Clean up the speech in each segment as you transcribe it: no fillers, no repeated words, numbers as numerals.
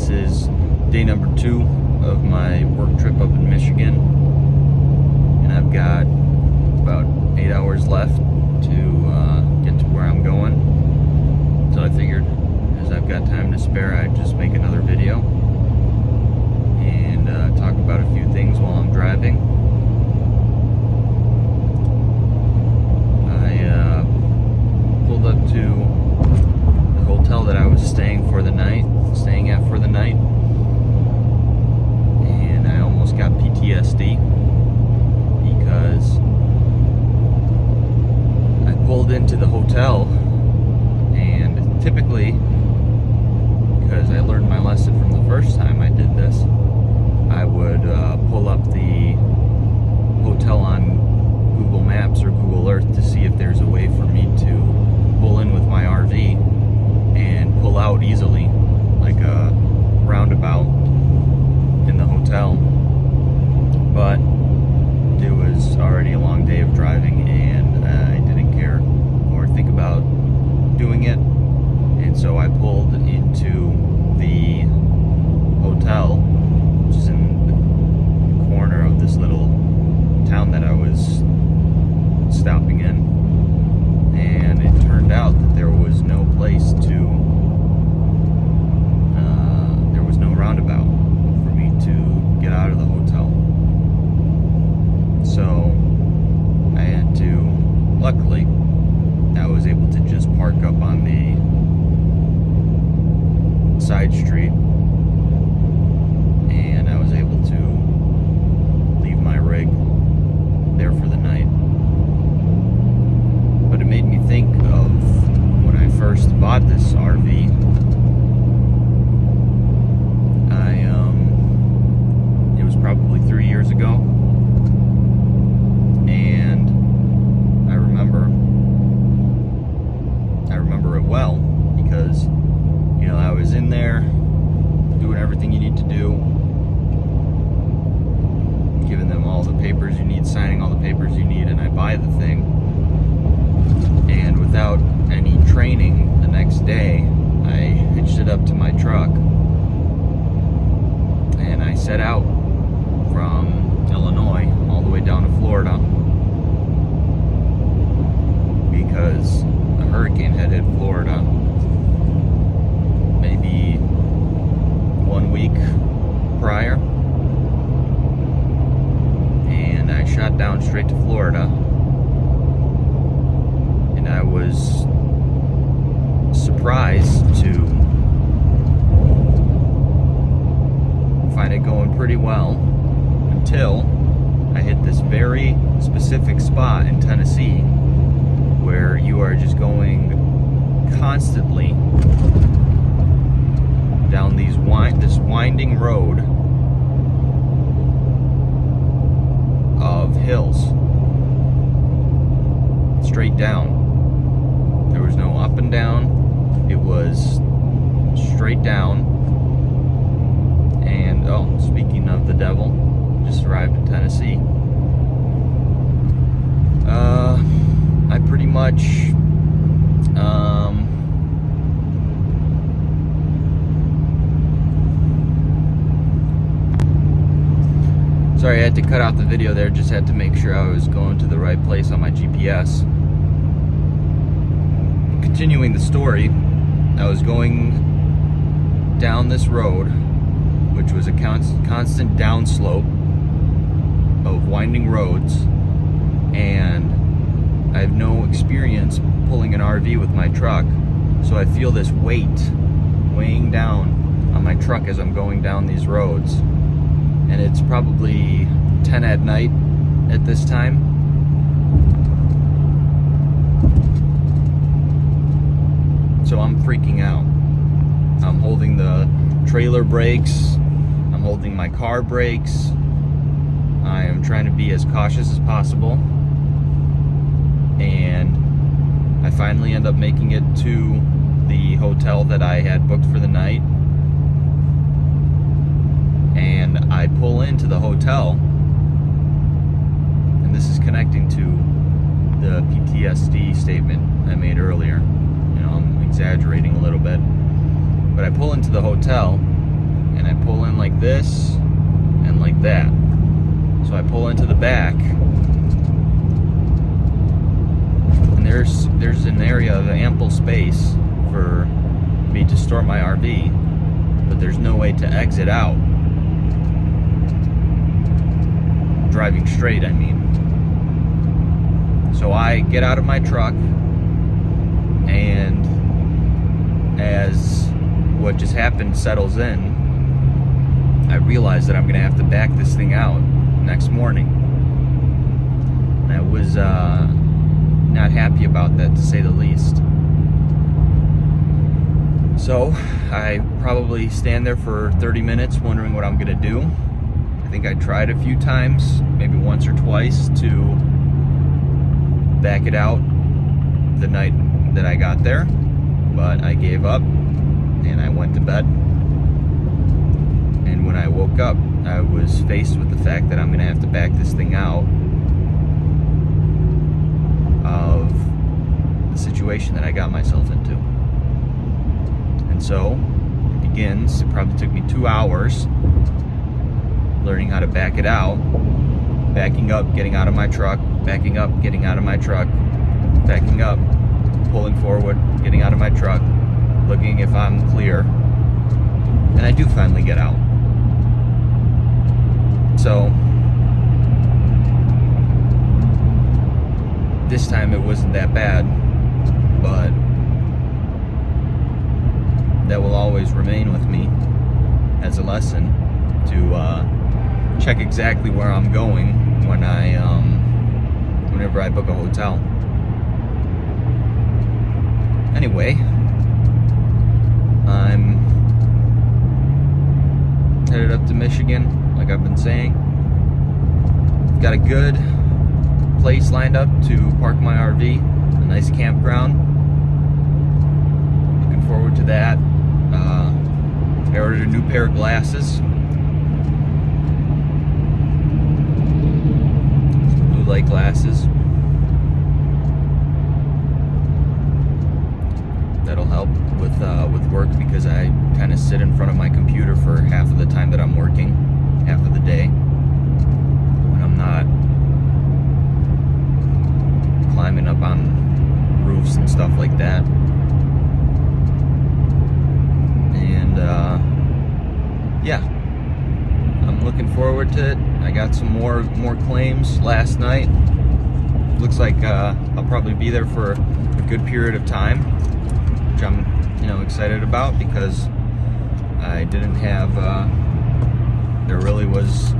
This is day number 2 of my work trip up in Michigan, and I've got about 8 hours left to get to where I'm going. So I figured, as I've got time to spare, I'd just make another video and talk about a few things while I'm driving. I pulled up to the hotel that I was staying at for the night, and I almost got PTSD because I pulled into the hotel, and typically, because I learned my lesson from the first time I did this, I would pull up the hotel on Google Maps or Google Earth to see if there's a way for me to pull in with my RV and pull out easily, like a roundabout in the hotel. But it was already a long day of driving, and I didn't care or think about doing it, and so I pulled into the hotel, which is in the corner of this little town that I was stopping in, and it turned out that there was no place to there was no roundabout for me to get out of the hotel. So I had to, luckily, I was able to just park up on the side street, and I was able to leave my rig there for the night. But it made me think of when I first bought this RV. It was probably 3 years ago, and I remember it well because, you know, I was in there doing everything you need to do, giving them all the papers you need, signing all the papers you need, and I buy the thing. And without any training, the next day, I hitched it up to my truck, and I set out from Illinois all the way down to Florida because a hurricane had hit Florida maybe 1 week prior, and I shot down straight to Florida, and I was surprised to find it going pretty well until I hit this very specific spot in Tennessee where you are just going constantly down this winding road of hills, straight down. There was no up and down, it was straight down. And speaking of the devil, just arrived in Tennessee. I pretty much sorry, I had to cut out the video there, just had to make sure I was going to the right place on my GPS. Continuing the story, I was going down this road, which was a constant downslope of winding roads, and I have no experience pulling an RV with my truck, so I feel this weight weighing down on my truck as I'm going down these roads. And it's probably 10 at night at this time. So I'm freaking out. I'm holding the trailer brakes, I'm holding my car brakes, I am trying to be as cautious as possible, and I finally end up making it to the hotel that I had booked for the night, and I pull into the hotel, and this is connecting to the PTSD statement I made earlier. You know, I'm exaggerating a little bit, but I pull into the hotel, and I pull in like this and like that. So I pull into the back, and there's an area of ample space for me to store my RV, but there's no way to exit out. Driving straight, I mean. So I get out of my truck, and as what just happened settles in, I realize that I'm gonna have to back this thing out next morning. And I was not happy about that, to say the least. So I probably stand there for 30 minutes wondering what I'm gonna do. I think I tried a few times, maybe once or twice, to back it out the night that I got there, but I gave up and I went to bed. And when I woke up, I was faced with the fact that I'm gonna have to back this thing out of the situation that I got myself into. And so it begins. It probably took me 2 hours learning how to back it out, backing up, getting out of my truck, backing up, getting out of my truck, backing up, pulling forward, getting out of my truck, looking if I'm clear. And I do finally get out. So this time it wasn't that bad, but that will always remain with me as a lesson to check exactly where I'm going when whenever I book a hotel. Anyway, I'm headed up to Michigan, like I've been saying. Got a good place lined up to park my RV, a nice campground. Looking forward to that. I ordered a new pair of glasses. Blue light glasses. That'll help with work, because I kind of sit in front of my computer for half of the time that I'm working, half of the day, when I'm not climbing up on roofs and stuff like that. And yeah, I'm looking forward to it. I got some more claims last night. Looks like I'll probably be there for a good period of time, which I'm excited about, because I didn't have there really was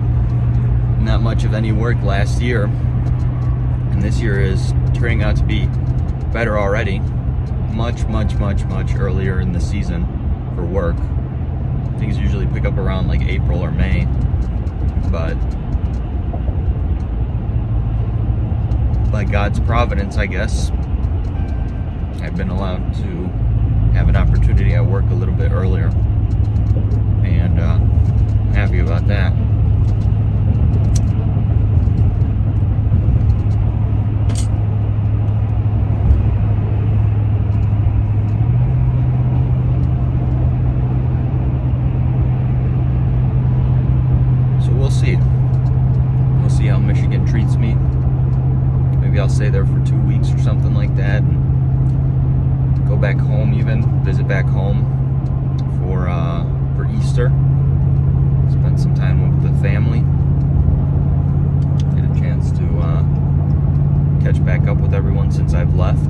not much of any work last year, and this year is turning out to be better already. Much earlier in the season for work. Things usually pick up around like April or May, but by God's providence, I guess, I've been allowed to have an opportunity at work a little bit earlier, and I'm happy about that. So we'll see. We'll see how Michigan treats me. Maybe I'll stay there for 2 weeks or something like that, and go back home, even visit back home for Easter. Spend some time with the family. Get a chance to catch back up with everyone since I've left.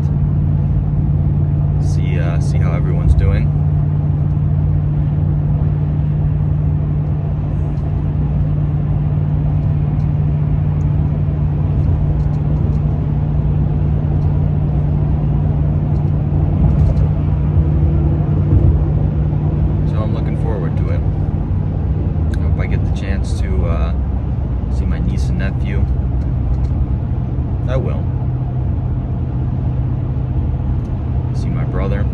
See how everyone's doing. I will. See my brother.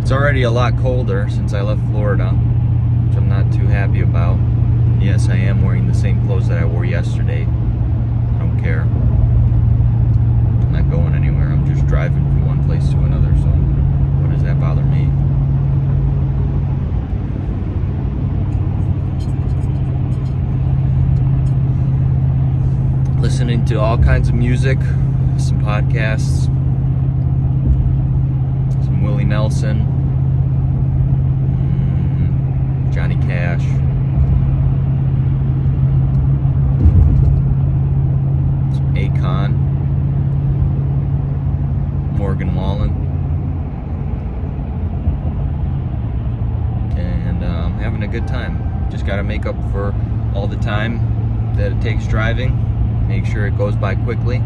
It's already a lot colder since I left Florida, which I'm not too happy about. Yes, I am wearing the same clothes that I wore yesterday. I don't care. listening to all kinds of music, some podcasts, some Willie Nelson, Johnny Cash, some Akon, Morgan Wallen, and having a good time. Just got to make up for all the time that it takes driving, make sure it goes by quickly.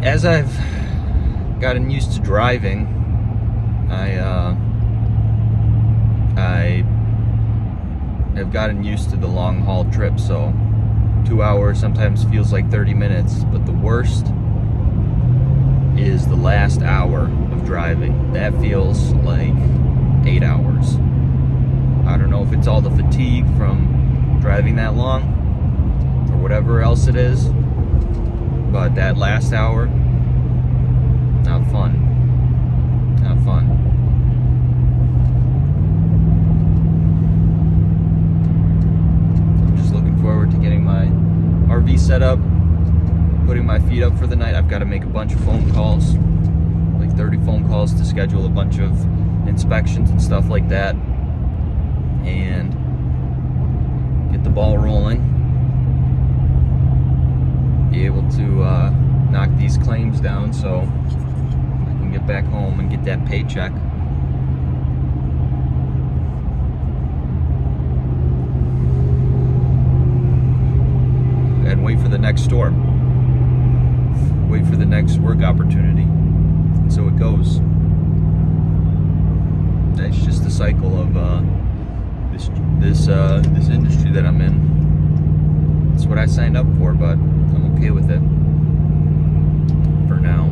As I've gotten used to driving, I have gotten used to the long haul trip, so 2 hours sometimes feels like 30 minutes, but the worst is the last hour of driving. That feels like 8 hours. I don't know if it's all the fatigue from driving that long or whatever else it is, but that last hour, not fun. Not fun. I'm just looking forward to getting my RV set up, putting my feet up for the night. I've got to make a bunch of phone calls, like 30 phone calls to schedule a bunch of inspections and stuff like that, and get the ball rolling. Be able to knock these claims down so I can get back home and get that paycheck. And wait for the next storm. Wait for the next work opportunity. So it goes. That's just the cycle of this industry that I'm in. It's what I signed up for, but I'm okay with it for now.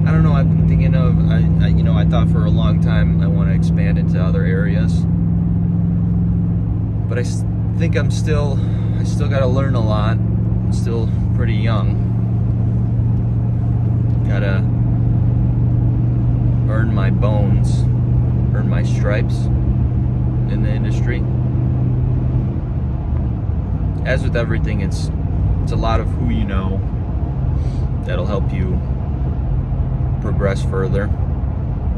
I don't know. I've been thinking of I thought for a long time I want to expand into other areas, but I think I still got to learn a lot. I'm still pretty young. Gotta earn my bones, earn my stripes in the industry. As with everything, it's a lot of who you know that'll help you progress further,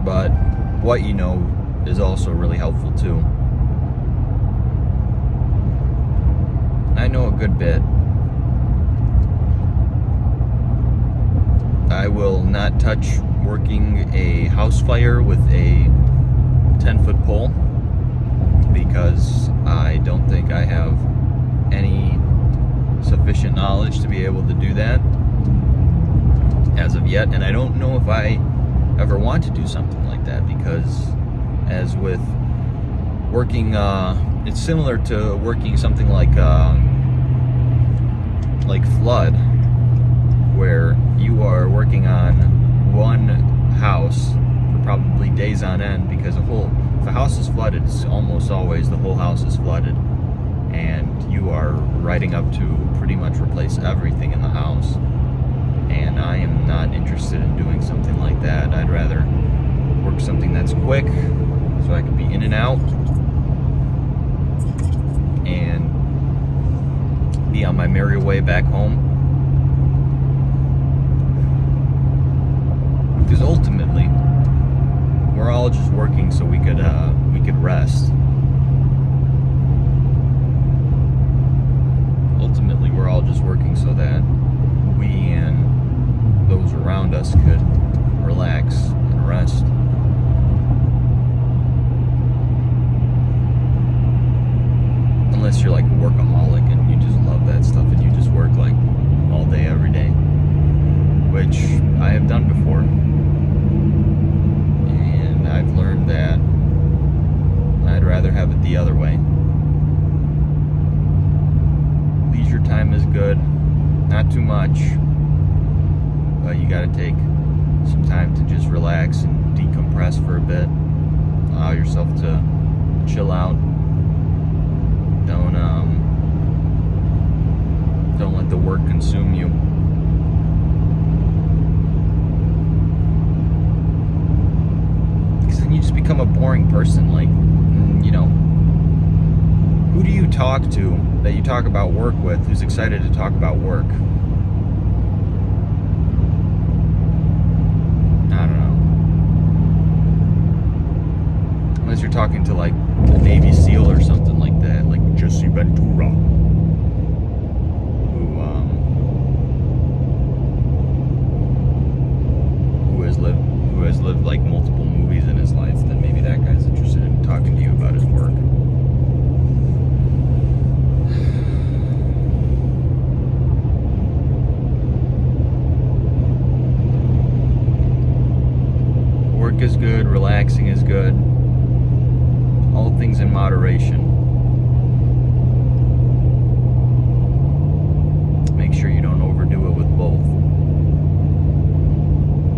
but what you know is also really helpful too. I know a good bit. I will not touch working a house fire with a 10-foot pole because I don't think I have any sufficient knowledge to be able to do that as of yet, and I don't know if I ever want to do something like that, because as with working, it's similar to working something like flood, where you are working on one house for probably days on end, because if a house is flooded, it's almost always the whole house is flooded, and you are riding up to pretty much replace everything in the house. And I am not interested in doing something like that. I'd rather work something that's quick so I can be in and out and be on my merry way back home. Because ultimately, we're all just working so we could rest. Ultimately, we're all just working so that we and those around us could relax and rest. Unless you're like a workaholic and you just love that stuff and you just work like all day, every day, which I have done before. And I've learned that I'd rather have it the other way. Leisure time is good, not too much, but you gotta take some time to just relax and decompress for a bit. Allow yourself to chill out. Don't let the work consume you. Because then you just become become a boring person. Like, who do you talk to that you talk about work with who's excited to talk about work? I don't know. Unless you're talking to like a Navy SEAL or something like that, like Jesse Ventura, who has lived like multiple movies in his life, then maybe that guy's interested in talking to you about his work. Work is good, relaxing is good. All things in moderation. Make sure you don't overdo it with both.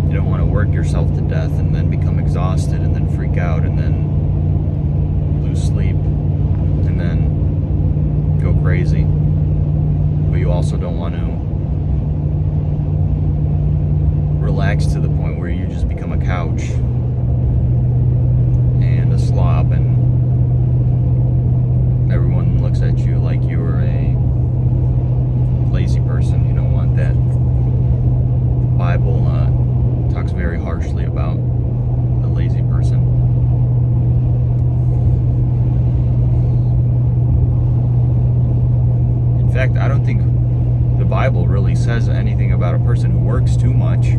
You don't want to work yourself to death and then become exhausted and then freak out and then lose sleep and then go crazy. But you also don't want to relax to the point where you just become a couch and a slob and everyone looks at you like you were a lazy person. You don't want that. The Bible talks very harshly about the lazy person. In fact, I don't think the Bible really says anything about a person who works too much.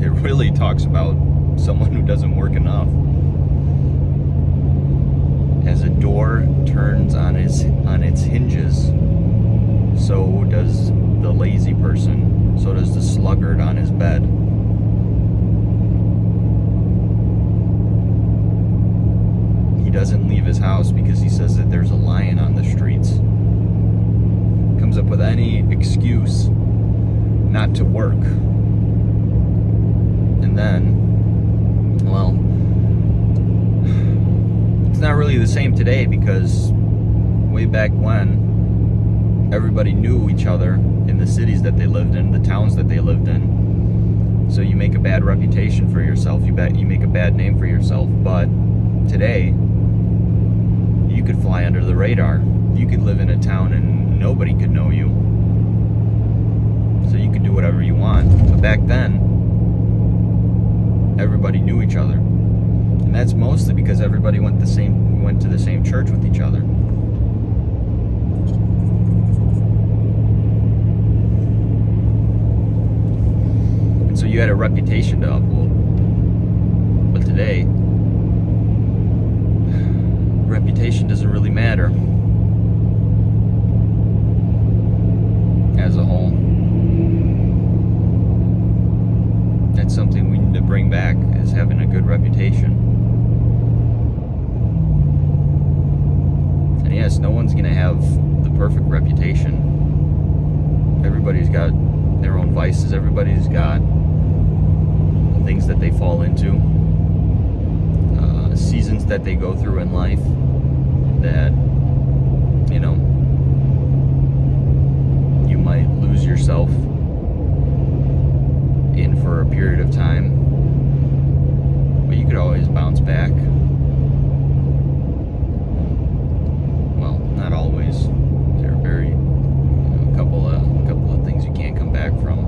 It really talks about someone who doesn't work enough. As a door turns on its hinges, so does the lazy person, so does the sluggard on his bed. He doesn't leave his house because he says that there's a lion on the streets. Comes up with any excuse not to work. And then, well, it's not really the same today because way back when, everybody knew each other in the cities that they lived in, the towns that they lived in. So you make a bad reputation for yourself, you make a bad name for yourself. But today, you could fly under the radar. You could live in a town and nobody could know you. So you could do whatever you want. But back then, everybody knew each other. And that's mostly because everybody went to the same church with each other. And so you had a reputation to uphold. But today, reputation doesn't really matter as a whole. That's something we need to bring back, is having a good reputation. And yes, no one's going to have the perfect reputation. Everybody's got their own vices. Everybody's got things that they fall into. Seasons that they go through in life that, you might lose yourself in for a period of time, but you could always bounce back. Well, not always. There are a couple of things you can't come back from,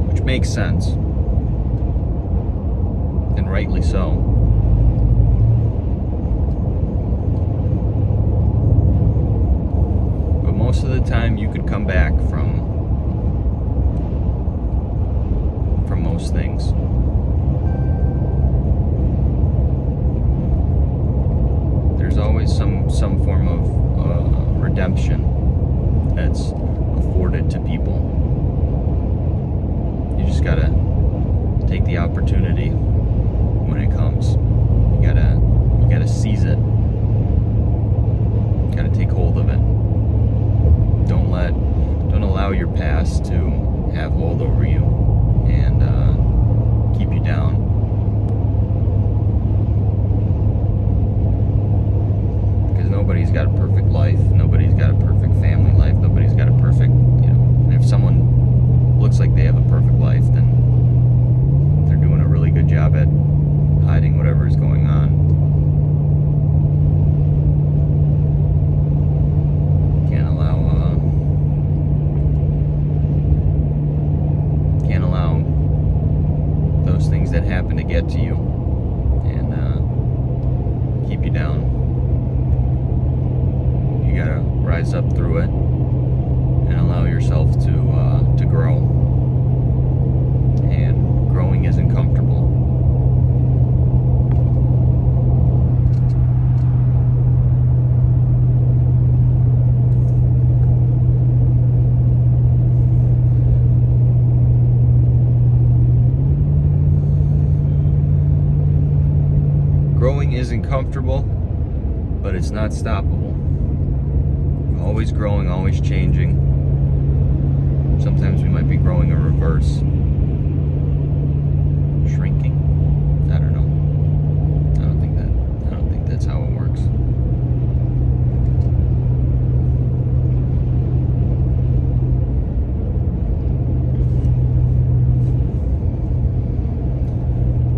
which makes sense, and rightly so. But most of the time, you could come back from most things. There's always some form of redemption that's afforded to people. You just gotta take the opportunity when it comes. You gotta seize it. You gotta take hold of it. Don't allow your past to have hold over you and keep you down. Because nobody's got a perfect life. Nobody's got a perfect family life. Nobody's got a perfect, and if someone looks like they have a perfect life, that happen to get to you and keep you down. You gotta rise up through it and allow yourself to grow. And growing isn't comfortable. Growing isn't comfortable, but it's not stoppable. Always growing, always changing. Sometimes we might be growing in reverse. Shrinking? I don't know. I don't think that's how it works.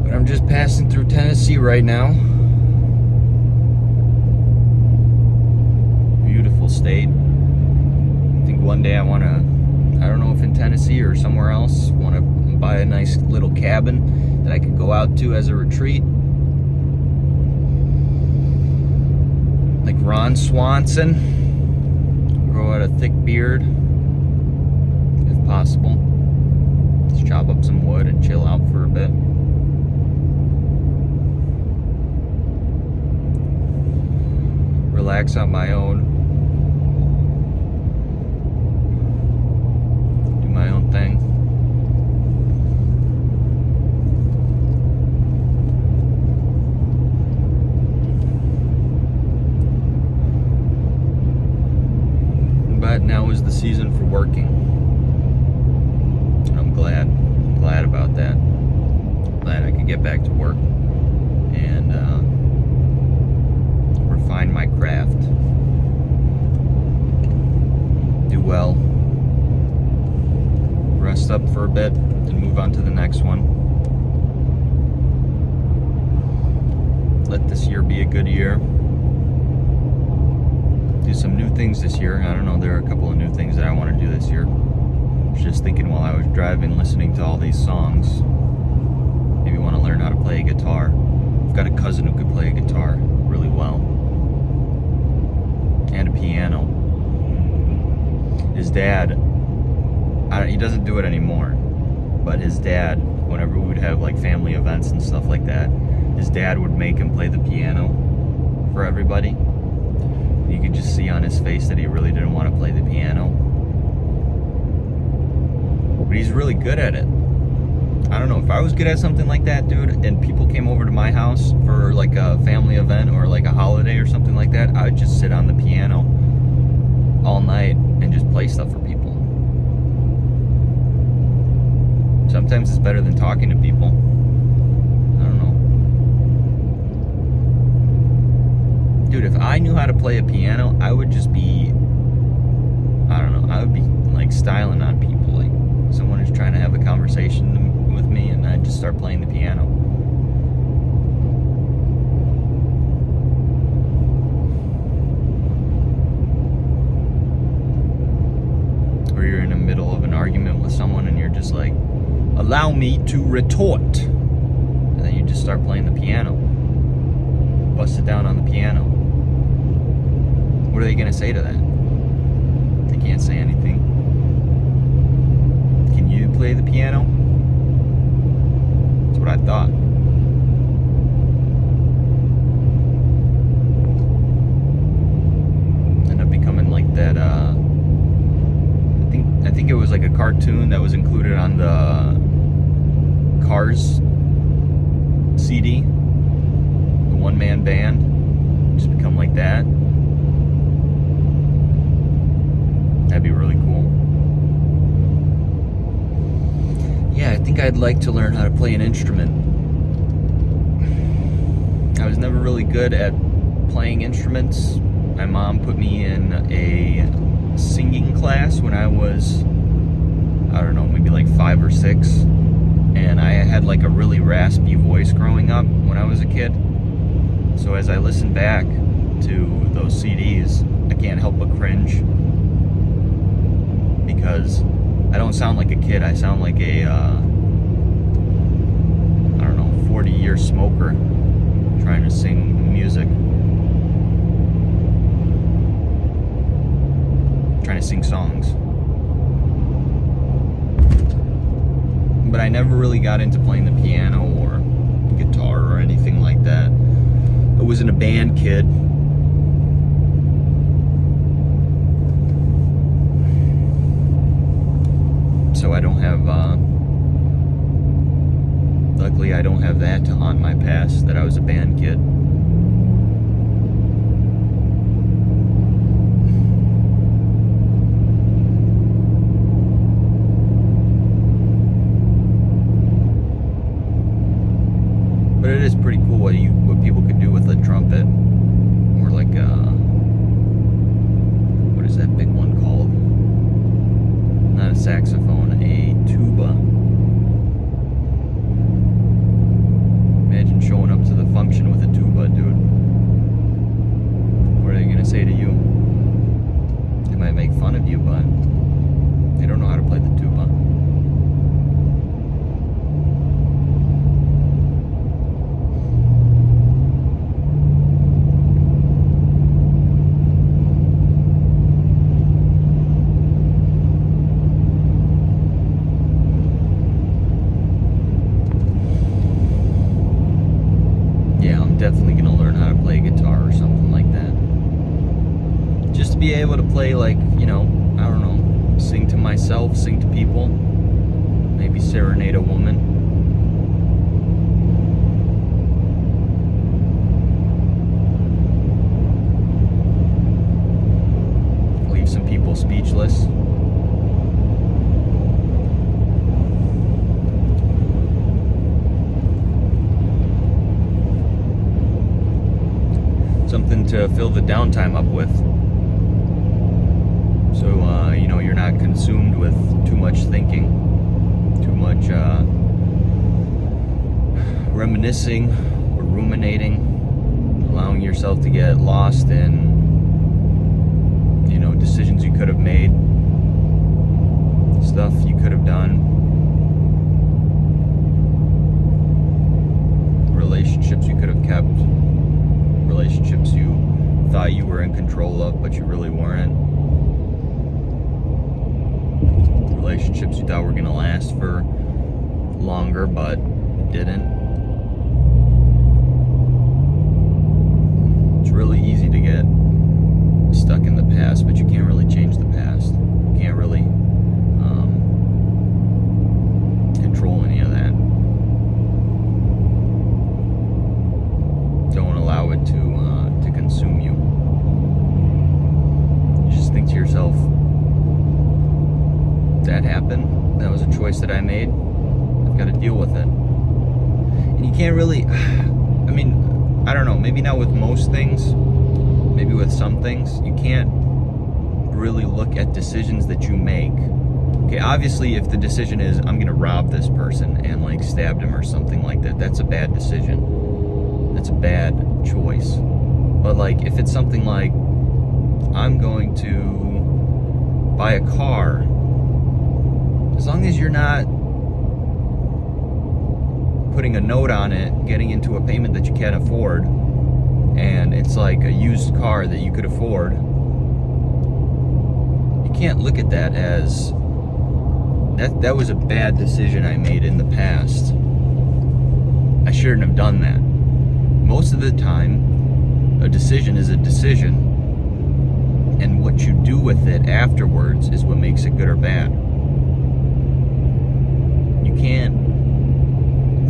But I'm just passing through Tennessee right now. Beautiful state. I think one day I want to, I don't know if in Tennessee or somewhere else, want to buy a nice little cabin that I could go out to as a retreat. Like Ron Swanson. Grow out a thick beard, if possible. Just chop up some wood and chill out for a bit. Relax on my own. Do my own thing. But now is the season for working. And I'm glad about that. Glad I could get back to work and refine my craft. Do well. Rest up for a bit and move on to the next one. Let this year be a good year. Do some new things this year. I don't know, there are a couple of new things that I want to do this year. I was just thinking while I was driving, listening to all these songs. Maybe want to learn how to play a guitar. I've got a cousin who could play a guitar really well. And a piano. His dad, he doesn't do it anymore, but his dad, whenever we would have like family events and stuff like that, his dad would make him play the piano for everybody. You could just see on his face that he really didn't want to play the piano. But he's really good at it. I don't know, if I was good at something like that, dude, and people came over to my house for like a family event or like a holiday or something like that, I would just sit on the piano all night and just play stuff for people. Sometimes it's better than talking to people. I don't know. Dude, if I knew how to play a piano, I would just be, I don't know, I would be like styling on people. Like someone is trying to have a conversation with me and I'd just start playing the piano. Or you're in the middle of an argument with someone and you're just like, allow me to retort. And then you just start playing the piano. Bust it down on the piano. What are they going to say to that? They can't say anything. Can you play the piano? That's what I thought. Ended up becoming like that, I think it was like a cartoon that was included on the Cars CD. The one-man band. Just become like that. That'd be really cool. Yeah, I think I'd like to learn how to play an instrument. I was never really good at playing instruments. My mom put me in a singing class when I was, I don't know, maybe like 5 or 6. And I had like a really raspy voice growing up when I was a kid. So as I listen back to those CDs, I can't help but cringe. Because I don't sound like a kid. I sound like a, I don't smoker trying to sing music. Trying to sing songs. But I never really got into playing the piano or guitar or anything like that. I wasn't a band kid. So I don't have, luckily I don't have that to haunt my past, that I was a band kid. But it is pretty cool what people could do with a trumpet, or like what is that big one called? Not a saxophone, a tuba. Imagine showing up to the function with a tuba, dude. What are they gonna say to you? They might make fun of you, but they don't know how to play the tuba. Definitely gonna learn how to play guitar or something like that. Just to be able to play, like, you know, I don't know, sing to myself, sing to people, maybe serenade a woman. Leave some people speechless. Something to fill the downtime up with. So, you know, you're not consumed with too much thinking, too much reminiscing or ruminating, allowing yourself to get lost in, you know, decisions you could have made, stuff you could have done, relationships you could have kept, relationships you thought you were in control of, but you really weren't. Relationships you thought were going to last for longer, but didn't. It's really easy to get stuck in the past, but you can't really change the past. You can't really control any of that. Don't allow it to consume you. You just think to yourself, that happened, that was a choice that I made, I've got to deal with it. And you can't really, I mean, I don't know, maybe not with most things, maybe with some things, you can't really look at decisions that you make. Okay, obviously if the decision is, I'm gonna rob this person and like stab him or something like that, that's a bad decision. That's a bad choice. But like, if it's something like, I'm going to buy a car, as long as you're not putting a note on it, getting into a payment that you can't afford, and it's like a used car that you could afford, you can't look at that as, that was a bad decision I made in the past. I shouldn't have done that. Most of the time, a decision is a decision, and what you do with it afterwards is what makes it good or bad. You can't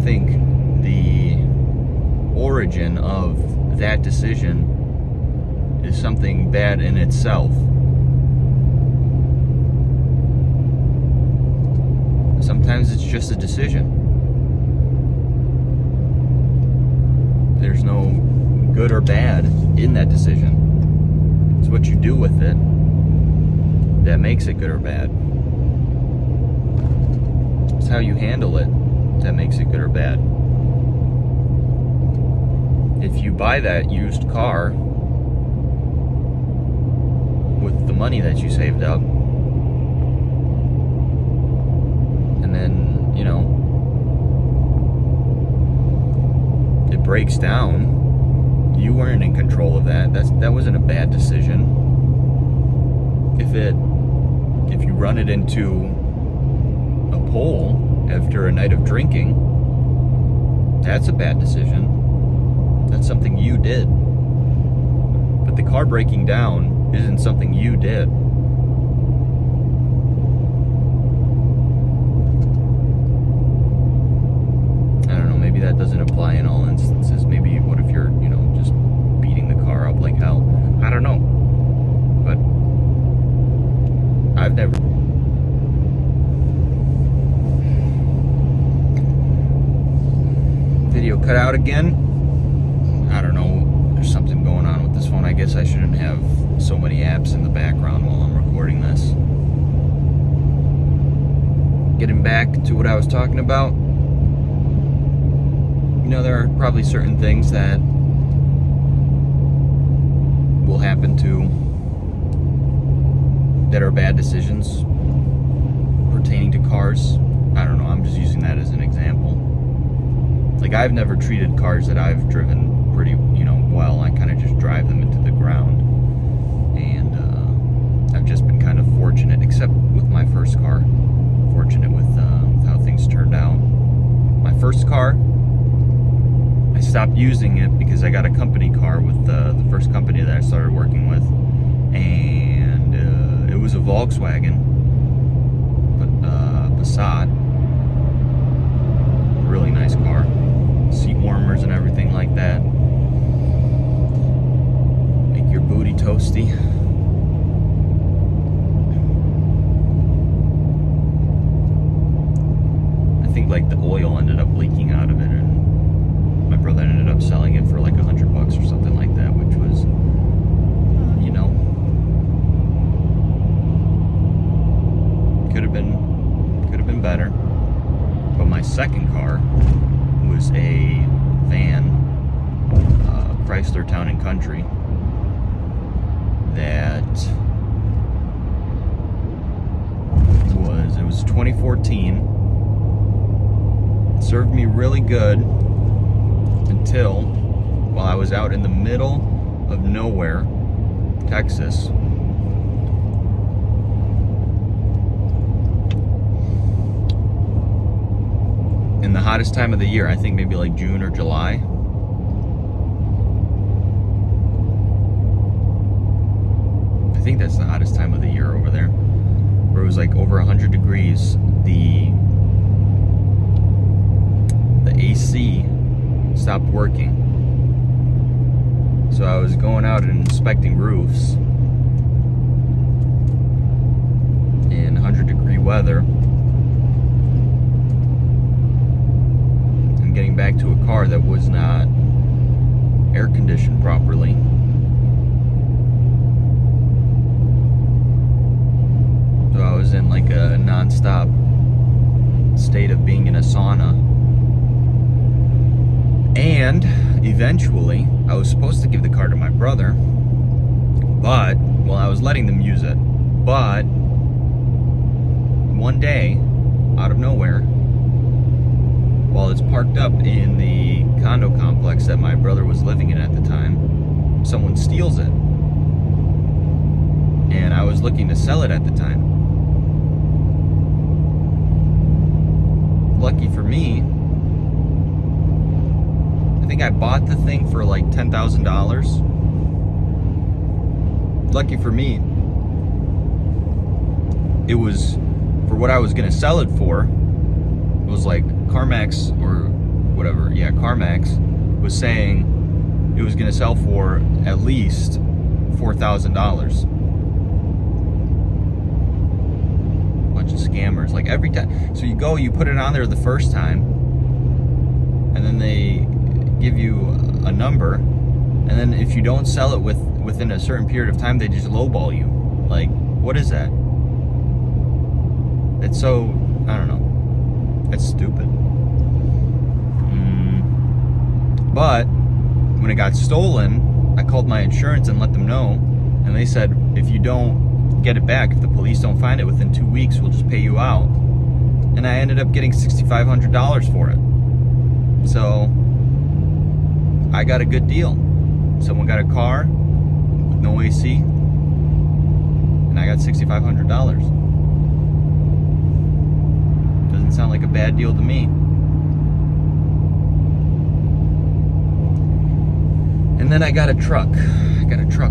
think the origin of that decision is something bad in itself. Sometimes it's just a decision. There's no good or bad in that decision. It's what you do with it that makes it good or bad. It's how you handle it that makes it good or bad. If you buy that used car with the money that you saved up, and then, you know, breaks down, you weren't in control of that. That wasn't a bad decision. If you run it into a pole after a night of drinking, that's a bad decision. That's something you did. But the car breaking down isn't something you did. I don't know, maybe that doesn't apply in all instances. Maybe what if you're, just beating the car up like hell? I don't know. But I've never... Video cut out again. I don't know, there's something going on with this phone. I guess I shouldn't have so many apps in the background while I'm recording this. Getting back to what I was talking about, there are probably certain things that will happen that are bad decisions pertaining to cars. I don't know, I'm just using that as an example. Like, I've never treated cars that I've driven pretty, well. I kind of just drive them into the ground. And I've just been kind of fortunate, except with my first car, fortunate with how things turned out. My first car, I stopped using it because I got a company car with the first company that I started working with. And it was a Volkswagen, Passat. Really nice car. Seat warmers and everything like that. Make your booty toasty. I think like the oil ended up leaking out of it, and my brother ended up selling it for like $100 or something like that, which was, could have been better. But my second car was a van, Chrysler Town and Country, that it was 2014. It served me really good until, while I was out in the middle of nowhere, Texas, in the hottest time of the year, I think maybe like June or July. I think that's the hottest time of the year over there, where it was like over 100 degrees. The AC stopped working. So I was going out and inspecting roofs in 100-degree weather, getting back to a car that was not air conditioned properly. So I was in like a non-stop state of being in a sauna. And eventually, I was supposed to give the car to my brother, but, I was letting them use it. But one day, out of nowhere, while it's parked up in the condo complex that my brother was living in at the time, someone steals it. And I was looking to sell it at the time. Lucky for me, I think I bought the thing for like $10,000. Lucky for me, it was, for what I was going to sell it for, it was like CarMax or whatever, CarMax was saying it was going to sell for at least $4,000. Bunch of scammers. Like every time, so you put it on there the first time, and then they give you a number, and then if you don't sell it within a certain period of time, they just lowball you. Like, what is that? It's so, I don't know. It's stupid. But when it got stolen, I called my insurance and let them know, and they said, if you don't get it back, if the police don't find it within 2 weeks, we'll just pay you out. And I ended up getting $6,500 for it. So I got a good deal. Someone got a car with no AC, and I got $6,500. Doesn't sound like a bad deal to me. And then I got a truck.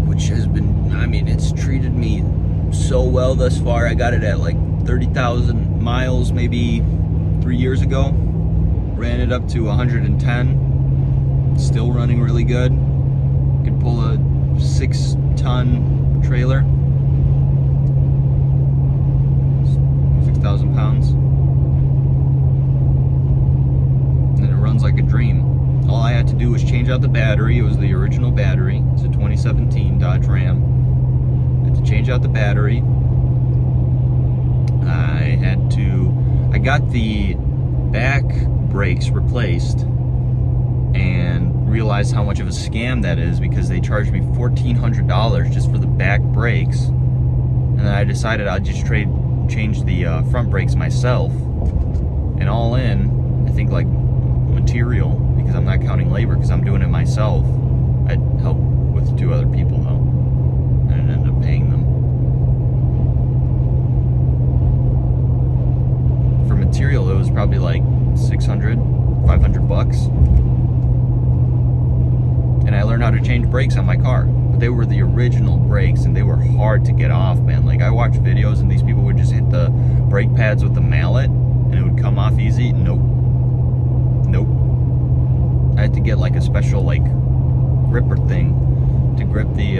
Which has been, I mean, it's treated me so well thus far. I got it at like 30,000 miles maybe 3 years ago. Ran it up to 110. Still running really good. Could pull a 6-ton trailer. 6,000 pounds. And it runs like a dream. All I had to do was change out the battery. It was the original battery. It's a 2017 Dodge Ram. I had to change out the battery. I got the back brakes replaced and realized how much of a scam that is, because they charged me $1,400 just for the back brakes. And then I decided I'd just change the front brakes myself. And all in, I think like material, because I'm not counting labor, because I'm doing it myself. I'd help with 2 other people though, and ended up paying them. For material, it was probably like $600, $500. And I learned how to change brakes on my car. But they were the original brakes, and they were hard to get off, man. Like, I watched videos and these people would just hit the brake pads with the mallet and it would come off easy. Nope. I had to get like a special like gripper thing to grip the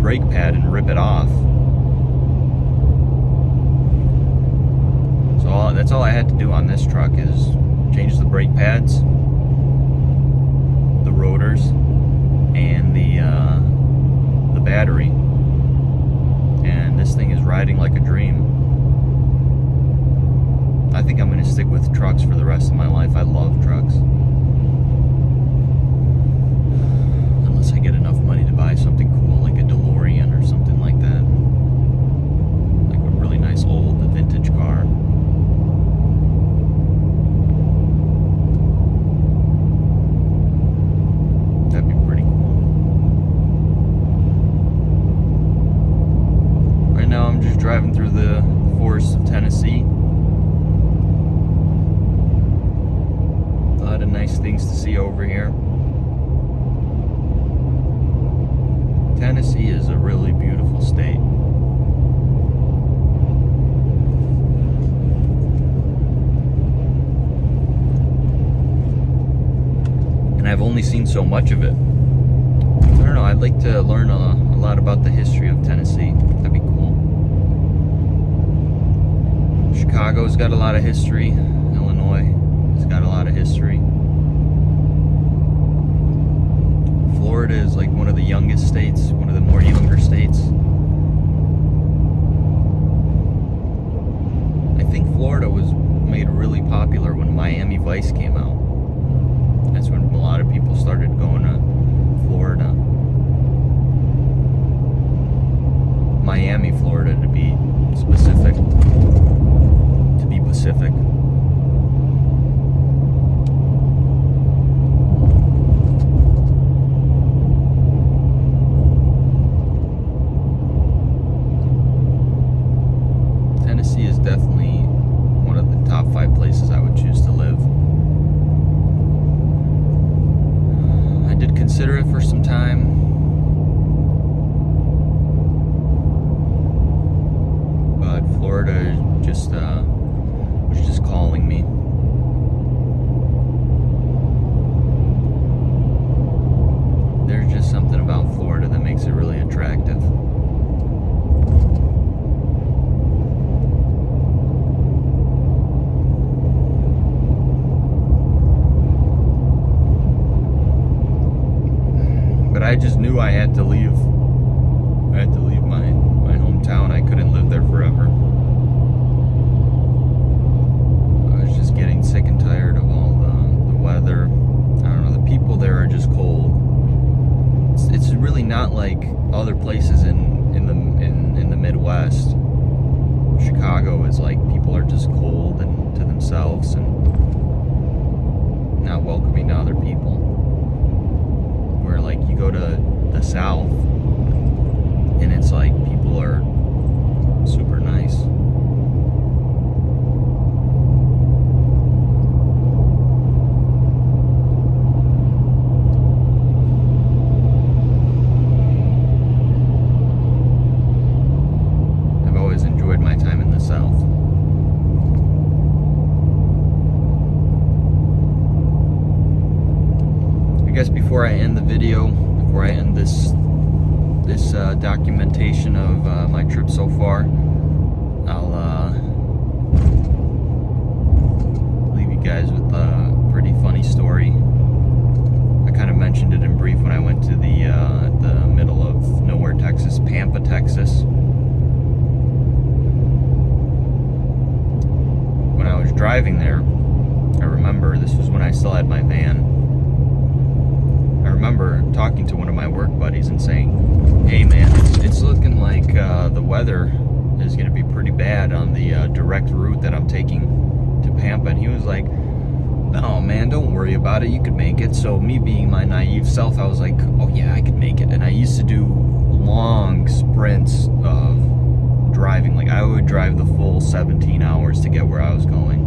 brake pad and rip it off. So that's all I had to do on this truck is change the brake pads, the rotors, and the battery. And this thing is riding like a dream. I think I'm going to stick with trucks for the rest of my life. I love trucks. Unless I get enough money to buy something cool like a DeLorean or something like that. Like a really nice old vintage car. That'd be pretty cool. Right now I'm just driving through the forests of Tennessee. A lot of nice things to see over here. Tennessee is a really beautiful state. And I've only seen so much of it. I don't know, I'd like to learn a lot about the history of Tennessee. That'd be cool. Chicago's got a lot of history. Illinois has got a lot of history. Florida is like one of the youngest states, one of the more younger states. I think Florida was made really popular when Miami Vice came out. That's when a lot of people started going to Florida. Miami, Florida, to be specific. To be Pacific. Tennessee is definitely one of the top 5 places I would choose to live. I did consider it for some time. But Florida just was just calling me. There's just something about Florida that makes it really attractive. But I just knew I had to leave. I had to leave my hometown. I couldn't live there forever. I was just getting sick and tired of all the weather. I don't know, the people there are just cold. It's really not like other places in the Midwest. Chicago is like people are just cold and to themselves, and not welcoming to other people. Where like you go to the South and it's like people are super nice. I've always enjoyed my time in the South. I guess before I end the video, before I end this documentation of my trip so far, I'll leave you guys with a pretty funny story. I kind of mentioned it in brief when I went to the middle of nowhere, Texas, Pampa, Texas. When I was driving there, I remember this was when I still had my van. I remember talking to one of my work buddies and saying, hey man, it's looking like the weather is going to be pretty bad on the direct route that I'm taking to Pampa. And he was like, no man, don't worry about it, you could make it. So me being my naive self, I was like, oh yeah, I could make it. And I used to do long sprints of driving. Like I would drive the full 17 hours to get where I was going.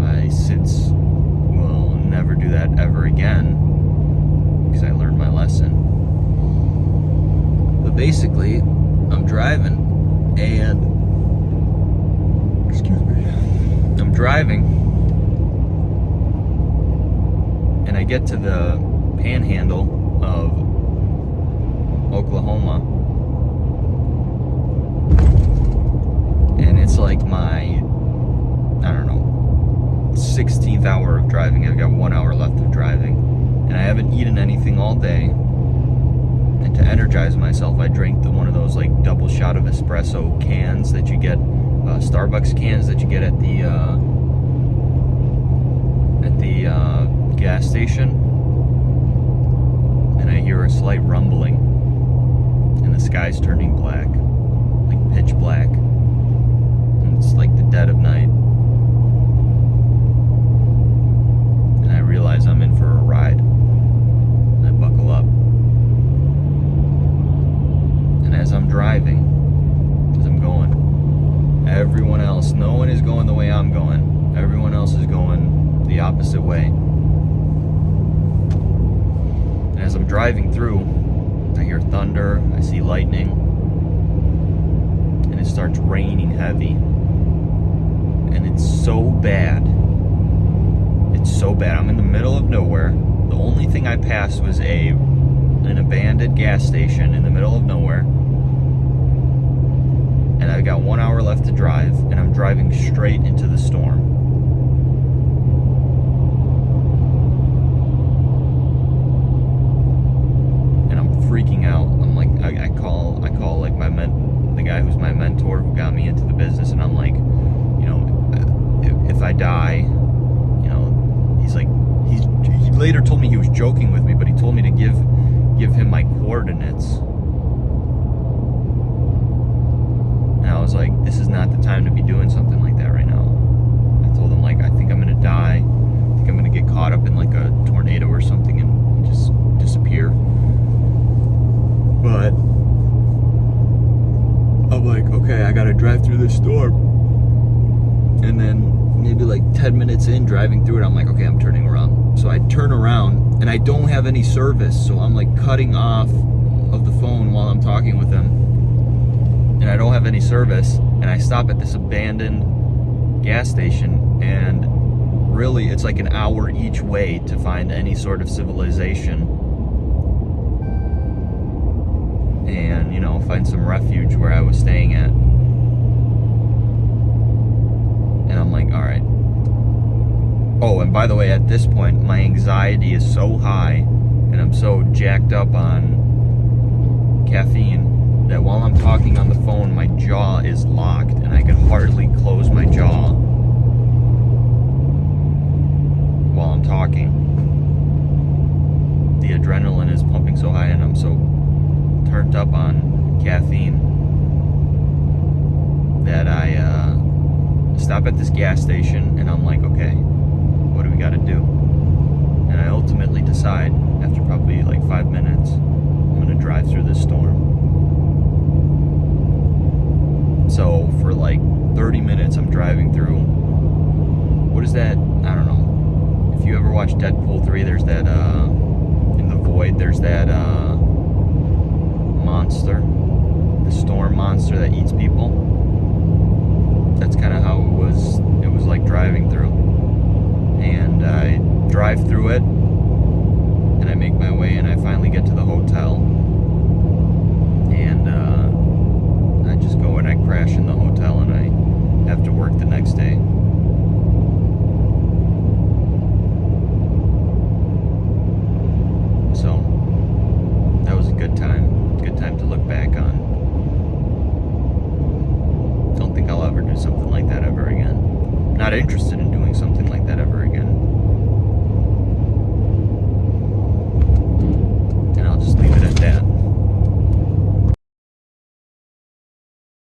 I since will never do that ever again, because I learned my lesson. But basically, I'm driving, and I'm driving, and I get to the panhandle of Oklahoma, and it's like my, I don't know, 16th hour of driving. I've got 1 hour left of driving, and I haven't eaten anything all day. And to energize myself, I drank one of those like double shot of espresso cans that you get, Starbucks cans that you get at the gas station. And I hear a slight rumbling, and the sky's turning black, like pitch black. And it's like the dead of night. And I realize I'm in for a ride. And I buckle up. And as I'm driving, as I'm going, everyone else, no one is going the way I'm going. Everyone else is going the opposite way. And as I'm driving through, I hear thunder, I see lightning, and it starts raining heavy. And it's so bad. It's so bad. I'm in the middle of nowhere. The only thing I passed was an abandoned gas station in the middle of nowhere. And I've got 1 hour left to drive, and I'm driving straight into the storm. And I'm freaking out. I'm like, I call like the guy who's my mentor who got me into the business, and I'm like, you know, if I die, you know, he's like, he later told me he was joking with me, but he told me to give him my coordinates. And I was like, this is not the time to be doing something like that right now. I told him, like, I think I'm gonna die. I think I'm gonna get caught up in like a tornado or something and just disappear. But I'm like, okay, I gotta drive through this storm. And then maybe like 10 minutes in driving through it, I'm like, okay, I'm turning around. So I turn around, and I don't have any service, so I'm like cutting off of the phone while I'm talking with him, and I don't have any service, and I stop at this abandoned gas station, and really it's like an hour each way to find any sort of civilization and, you know, find some refuge where I was staying at. And I'm like, all right. Oh, and by the way, at this point, my anxiety is so high, and I'm so jacked up on caffeine, that while I'm talking on the phone, my jaw is locked, and I can hardly close my jaw while I'm talking. The adrenaline is pumping so high, and I'm so turned up on caffeine that I stop at this gas station, and I'm like, okay, what do we gotta do? And I ultimately decide, after probably like 5 minutes, I'm gonna drive through this storm. So for like 30 minutes, I'm driving through. What is that? I don't know. If you ever watch Deadpool 3, there's that, in the void, there's that, monster. The storm monster that eats people. That's kind of how it was like driving through. And I drive through it, and I make my way, and I finally get to the hotel. And I just go and I crash in the hotel, and I have to work the next day. So that was a good time. Good time to look back on. Don't think I'll ever do something like that ever again. Not interested in doing something